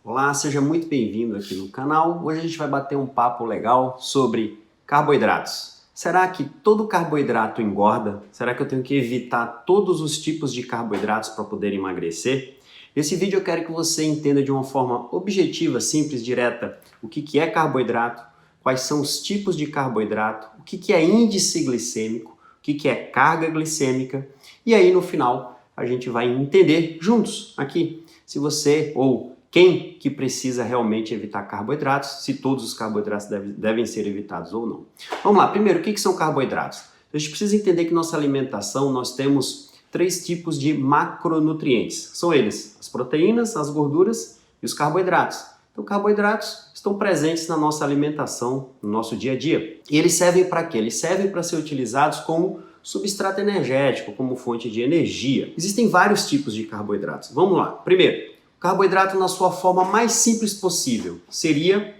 Olá, seja muito bem-vindo aqui no canal. Hoje a gente vai bater um papo legal sobre carboidratos. Será que todo carboidrato engorda? Será que eu tenho que evitar todos os tipos de carboidratos para poder emagrecer? Nesse vídeo eu quero que você entenda de uma forma objetiva, simples, direta, o que é carboidrato, quais são os tipos de carboidrato, o que é índice glicêmico, o que é carga glicêmica, e aí no final a gente vai entender juntos aqui se você ou quem que precisa realmente evitar carboidratos, se todos os carboidratos devem ser evitados ou não. Vamos lá, primeiro, o que são carboidratos? A gente precisa entender que nossa alimentação, nós temos 3 tipos de macronutrientes. São eles, as proteínas, as gorduras e os carboidratos. Então, carboidratos estão presentes na nossa alimentação, no nosso dia a dia. E eles servem para quê? Eles servem para ser utilizados como substrato energético, como fonte de energia. Existem vários tipos de carboidratos. Vamos lá. Primeiro, carboidrato na sua forma mais simples possível seria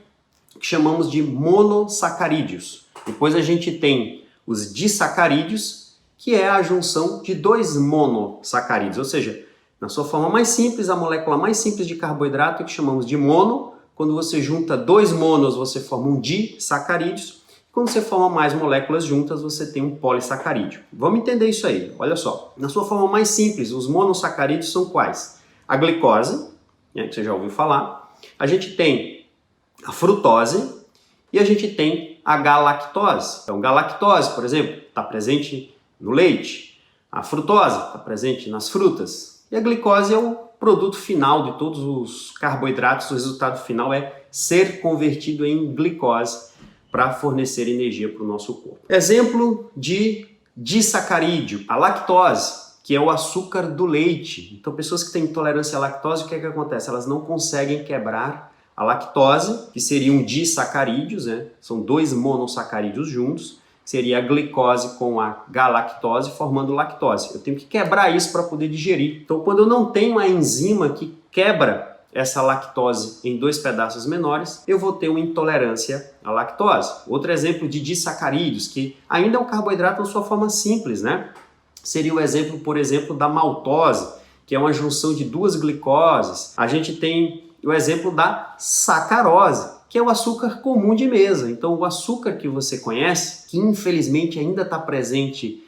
o que chamamos de monossacarídeos. Depois a gente tem os disacarídeos, que é a junção de 2 monossacarídeos, ou seja, na sua forma mais simples, a molécula mais simples de carboidrato que chamamos de mono. Quando você junta 2 monos, você forma um disacarídeos. Quando você forma mais moléculas juntas, você tem um polissacarídeo. Vamos entender isso aí, olha só. Na sua forma mais simples, os monossacarídeos são quais? A glicose, que você já ouviu falar, a gente tem a frutose e a gente tem a galactose. Então, galactose, por exemplo, está presente no leite, a frutose está presente nas frutas e a glicose é o produto final de todos os carboidratos. O resultado final é ser convertido em glicose para fornecer energia para o nosso corpo. Exemplo de disacarídeo, a lactose, que é o açúcar do leite. Então, pessoas que têm intolerância à lactose, o que acontece? Elas não conseguem quebrar a lactose, que seriam disacarídeos, né? São 2 monossacarídeos juntos, seria a glicose com a galactose, formando lactose. Eu tenho que quebrar isso para poder digerir. Então, quando eu não tenho a enzima que quebra essa lactose em 2 pedaços menores, eu vou ter uma intolerância à lactose. Outro exemplo de disacarídeos, que ainda é um carboidrato na sua forma simples, né? Seria o exemplo, por exemplo, da maltose, que é uma junção de 2 glicoses. A gente tem o exemplo da sacarose, que é o açúcar comum de mesa. Então, o açúcar que você conhece, que infelizmente ainda está presente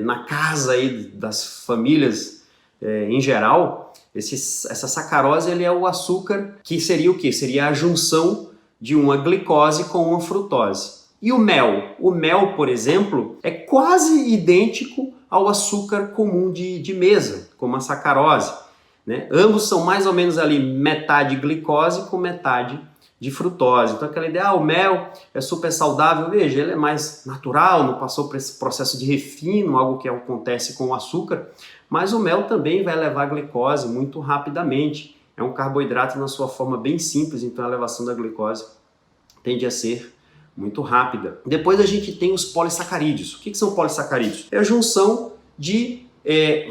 na casa aí das famílias em geral, essa sacarose ele é o açúcar que seria o quê? Seria a junção de uma glicose com uma frutose. E o mel, por exemplo, é quase idêntico ao açúcar comum de mesa, como a sacarose, né? Ambos são mais ou menos ali metade glicose com metade de frutose. Então aquela ideia, o mel é super saudável, veja, ele é mais natural, não passou por esse processo de refino, algo que acontece com o açúcar, mas o mel também vai elevar a glicose muito rapidamente. É um carboidrato na sua forma bem simples, então a elevação da glicose tende a ser muito rápida. Depois a gente tem os polissacarídeos. O que são polissacarídeos? É a junção de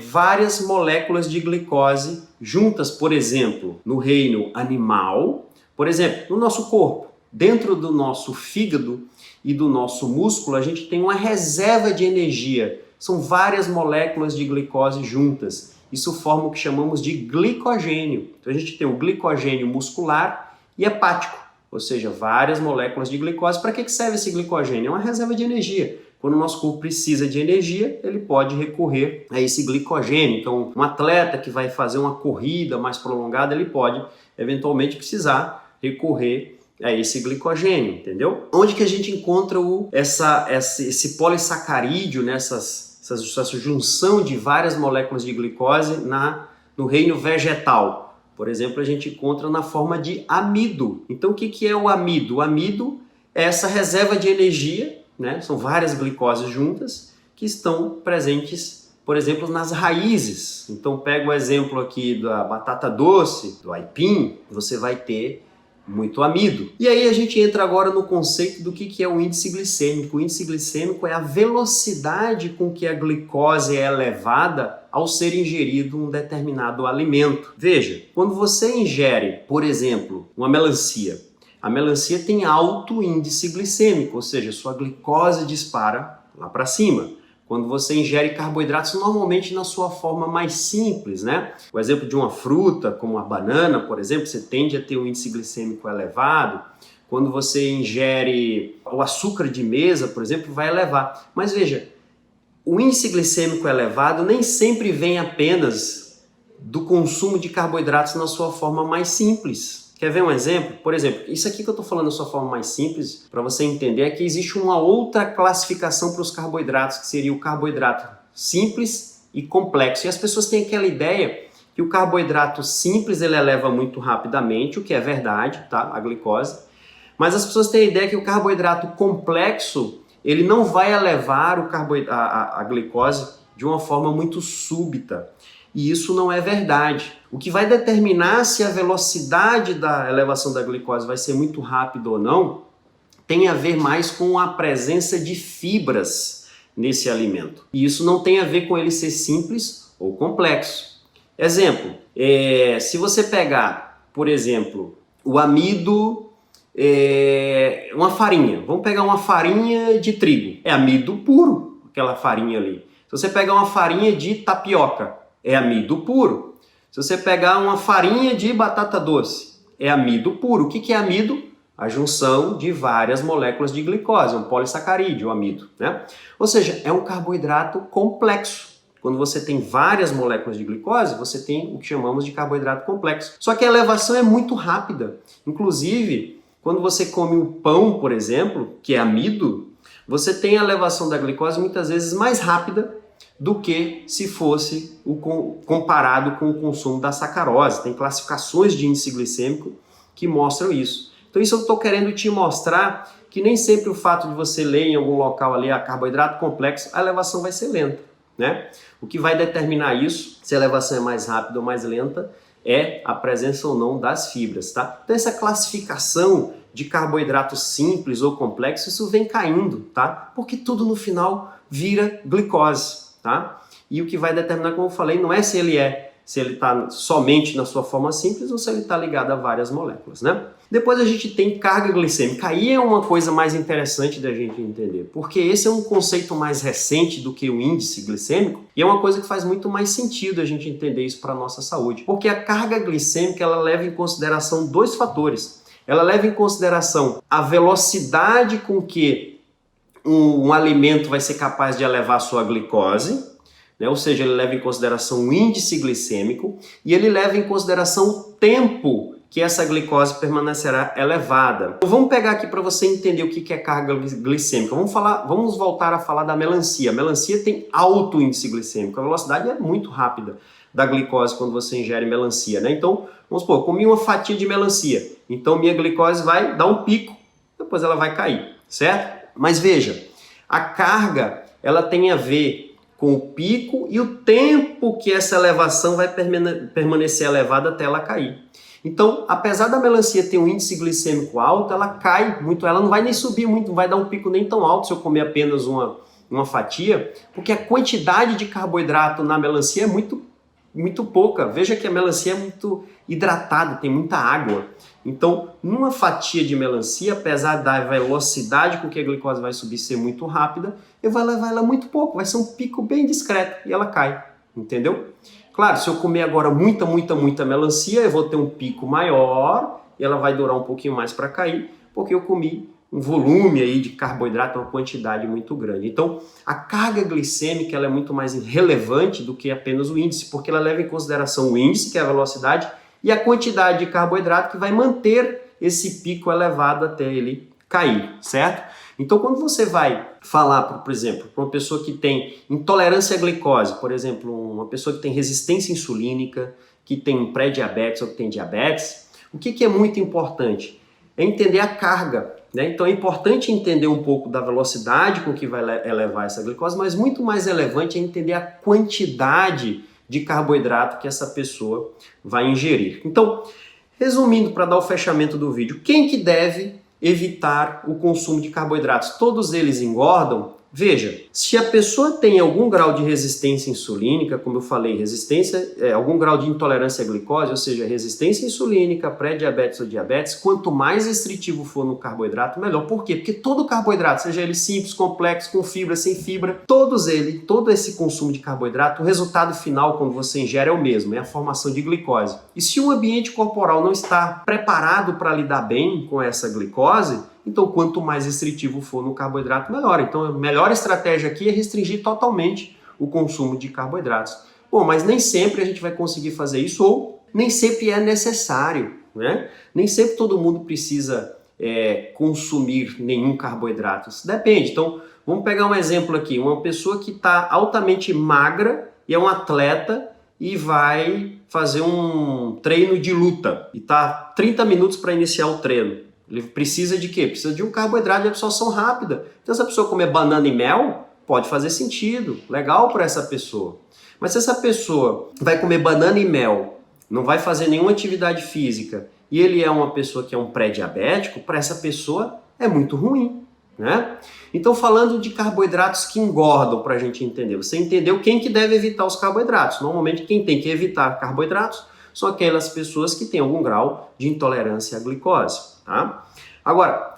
várias moléculas de glicose juntas, por exemplo, no reino animal, por exemplo, no nosso corpo, dentro do nosso fígado e do nosso músculo, a gente tem uma reserva de energia. São várias moléculas de glicose juntas. Isso forma o que chamamos de glicogênio. Então a gente tem o glicogênio muscular e hepático. Ou seja, várias moléculas de glicose. Para que serve esse glicogênio? É uma reserva de energia. Quando o nosso corpo precisa de energia, ele pode recorrer a esse glicogênio. Então, um atleta que vai fazer uma corrida mais prolongada, ele pode eventualmente precisar recorrer a esse glicogênio, entendeu? Onde que a gente encontra esse polissacarídeo, né? essa junção de várias moléculas de glicose no reino vegetal? Por exemplo, a gente encontra na forma de amido. Então, o que é o amido? O amido é essa reserva de energia, né? São várias glicoses juntas que estão presentes, por exemplo, nas raízes. Então, pega o exemplo aqui da batata doce, do aipim, você vai ter muito amido. E aí a gente entra agora no conceito do que é o índice glicêmico. O índice glicêmico é a velocidade com que a glicose é elevada ao ser ingerido um determinado alimento. Veja, quando você ingere, por exemplo, uma melancia, a melancia tem alto índice glicêmico, ou seja, sua glicose dispara lá para cima. quando você ingere carboidratos normalmente na sua forma mais simples, né? O exemplo de uma fruta, como a banana, por exemplo, você tende a ter um índice glicêmico elevado. Quando você ingere o açúcar de mesa, por exemplo, vai elevar. Mas veja, o índice glicêmico elevado nem sempre vem apenas do consumo de carboidratos na sua forma mais simples. Quer ver um exemplo? Por exemplo, isso aqui que eu estou falando na sua forma mais simples, para você entender, é que existe uma outra classificação para os carboidratos, que seria o carboidrato simples e complexo. E as pessoas têm aquela ideia que o carboidrato simples ele eleva muito rapidamente, o que é verdade, tá? A glicose. Mas as pessoas têm a ideia que o carboidrato complexo ele não vai elevar a glicose de uma forma muito súbita. E isso não é verdade. O que vai determinar se a velocidade da elevação da glicose vai ser muito rápida ou não, tem a ver mais com a presença de fibras nesse alimento. E isso não tem a ver com ele ser simples ou complexo. Exemplo, se você pegar, por exemplo, o amido, uma farinha. Vamos pegar uma farinha de trigo. É amido puro, aquela farinha ali. Se você pegar uma farinha de tapioca, é amido puro. Se você pegar uma farinha de batata doce, é amido puro. O que é amido? A junção de várias moléculas de glicose, um polissacarídeo, o amido, né? Ou seja, é um carboidrato complexo. Quando você tem várias moléculas de glicose, você tem o que chamamos de carboidrato complexo. Só que a elevação é muito rápida. Inclusive, quando você come o pão, por exemplo, que é amido, você tem a elevação da glicose muitas vezes mais rápida do que se fosse comparado com o consumo da sacarose. Tem classificações de índice glicêmico que mostram isso. Então isso eu estou querendo te mostrar que nem sempre o fato de você ler em algum local ali a carboidrato complexo, a elevação vai ser lenta, né? O que vai determinar isso, se a elevação é mais rápida ou mais lenta, é a presença ou não das fibras, tá? Então essa classificação de carboidrato simples ou complexo, isso vem caindo, tá? Porque tudo no final vira glicose, tá? E o que vai determinar, como eu falei, não é se ele está somente na sua forma simples ou se ele está ligado a várias moléculas, né? Depois a gente tem carga glicêmica. Aí é uma coisa mais interessante da gente entender, porque esse é um conceito mais recente do que o índice glicêmico e é uma coisa que faz muito mais sentido a gente entender isso para a nossa saúde. Porque a carga glicêmica, ela leva em consideração dois fatores. Ela leva em consideração a velocidade com que um alimento vai ser capaz de elevar a sua glicose, né? Ou seja, ele leva em consideração o índice glicêmico e ele leva em consideração o tempo que essa glicose permanecerá elevada. Então, vamos pegar aqui para você entender o que é carga glicêmica. Vamos voltar a falar da melancia. A melancia tem alto índice glicêmico, a velocidade é muito rápida da glicose quando você ingere melancia, né? Então, vamos supor, eu comi uma fatia de melancia, então minha glicose vai dar um pico, depois ela vai cair, certo? Mas veja, a carga ela tem a ver com o pico e o tempo que essa elevação vai permanecer elevada até ela cair. Então, apesar da melancia ter um índice glicêmico alto, ela cai muito, ela não vai nem subir muito, não vai dar um pico nem tão alto se eu comer apenas uma fatia, porque a quantidade de carboidrato na melancia é muito pouca. Veja que a melancia é muito hidratada, tem muita água. Então, numa fatia de melancia, apesar da velocidade com que a glicose vai subir ser muito rápida, eu vou levar ela muito pouco, vai ser um pico bem discreto e ela cai, entendeu? Claro, se eu comer agora muita melancia, eu vou ter um pico maior e ela vai durar um pouquinho mais para cair, porque eu comi um volume aí de carboidrato, uma quantidade muito grande. Então, a carga glicêmica ela é muito mais relevante do que apenas o índice, porque ela leva em consideração o índice, que é a velocidade, e a quantidade de carboidrato que vai manter esse pico elevado até ele cair, certo? Então, quando você vai falar, por exemplo, para uma pessoa que tem intolerância à glicose, por exemplo, uma pessoa que tem resistência insulínica, que tem pré-diabetes ou que tem diabetes, o que é muito importante? É entender a carga, né? Então é importante entender um pouco da velocidade com que vai elevar essa glicose, mas muito mais relevante é entender a quantidade de carboidrato que essa pessoa vai ingerir. Então, resumindo, para dar o fechamento do vídeo, quem que deve evitar o consumo de carboidratos? Todos eles engordam? Veja, se a pessoa tem algum grau de resistência insulínica, como eu falei, algum grau de intolerância à glicose, ou seja, resistência insulínica, pré-diabetes ou diabetes, quanto mais restritivo for no carboidrato, melhor. Por quê? Porque todo carboidrato, seja ele simples, complexo, com fibra, sem fibra, todo esse consumo de carboidrato, o resultado final quando você ingere é o mesmo, é a formação de glicose. E se o ambiente corporal não está preparado para lidar bem com essa glicose, então, quanto mais restritivo for no carboidrato, melhor. Então, a melhor estratégia aqui é restringir totalmente o consumo de carboidratos. Bom, mas nem sempre a gente vai conseguir fazer isso, ou nem sempre é necessário, né? Nem sempre todo mundo precisa consumir nenhum carboidrato. Isso depende. Então, vamos pegar um exemplo aqui. Uma pessoa que está altamente magra e é um atleta e vai fazer um treino de luta e está 30 minutos para iniciar o treino. Ele precisa de quê? Precisa de um carboidrato de absorção rápida. Então, se a pessoa comer banana e mel, pode fazer sentido, legal para essa pessoa. Mas se essa pessoa vai comer banana e mel, não vai fazer nenhuma atividade física, e ele é uma pessoa que é um pré-diabético, para essa pessoa é muito ruim, né? Então, falando de carboidratos que engordam, para a gente entender, você entendeu quem que deve evitar os carboidratos. Normalmente, quem tem que evitar carboidratos são aquelas pessoas que têm algum grau de intolerância à glicose. Tá? Agora,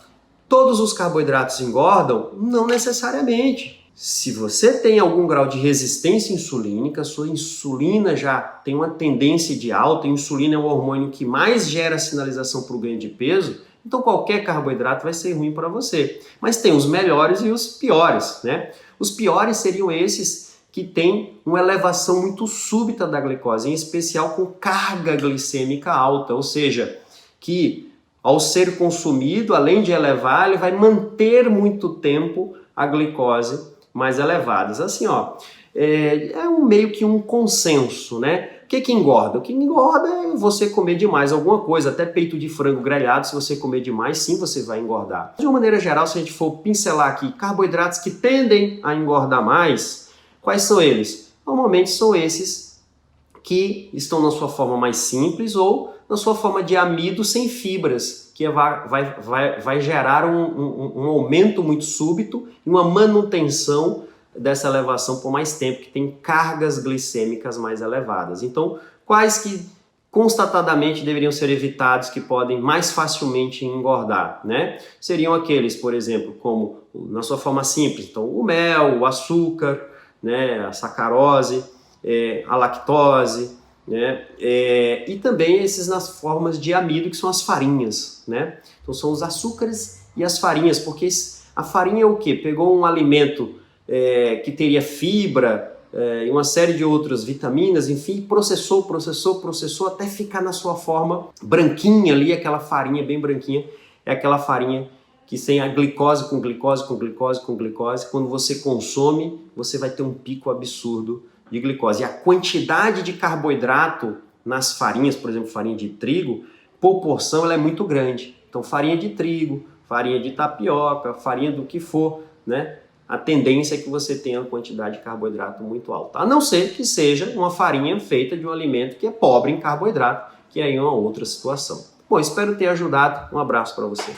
todos os carboidratos engordam? Não necessariamente. Se você tem algum grau de resistência insulínica, sua insulina já tem uma tendência de alta, a insulina é o hormônio que mais gera sinalização para o ganho de peso, então qualquer carboidrato vai ser ruim para você. Mas tem os melhores e os piores, né? Os piores seriam esses que têm uma elevação muito súbita da glicose, em especial com carga glicêmica alta, ou seja, que ao ser consumido, além de elevar, ele vai manter muito tempo a glicose mais elevadas. Assim, ó, meio que um consenso, né? O que engorda? O que engorda é você comer demais alguma coisa, até peito de frango grelhado, se você comer demais, sim, você vai engordar. De uma maneira geral, se a gente for pincelar aqui carboidratos que tendem a engordar mais, quais são eles? Normalmente são esses que estão na sua forma mais simples ou na sua forma de amido sem fibras, que vai gerar um aumento muito súbito e uma manutenção dessa elevação por mais tempo, que tem cargas glicêmicas mais elevadas. Então, quais que constatadamente deveriam ser evitados, que podem mais facilmente engordar, né? Seriam aqueles, por exemplo, como na sua forma simples, então o mel, o açúcar, né, a sacarose, a lactose, né? E também esses nas formas de amido, que são as farinhas, né? Então são os açúcares e as farinhas, porque a farinha é o quê? Pegou um alimento que teria fibra e uma série de outras vitaminas, enfim, processou até ficar na sua forma branquinha ali, aquela farinha bem branquinha, é aquela farinha que tem a glicose com glicose, quando você consome, você vai ter um pico absurdo de glicose. E a quantidade de carboidrato nas farinhas, por exemplo, farinha de trigo, por porção ela é muito grande. Então, farinha de trigo, farinha de tapioca, farinha do que for, né? A tendência é que você tenha uma quantidade de carboidrato muito alta. A não ser que seja uma farinha feita de um alimento que é pobre em carboidrato, que aí é uma outra situação. Bom, espero ter ajudado. Um abraço para você.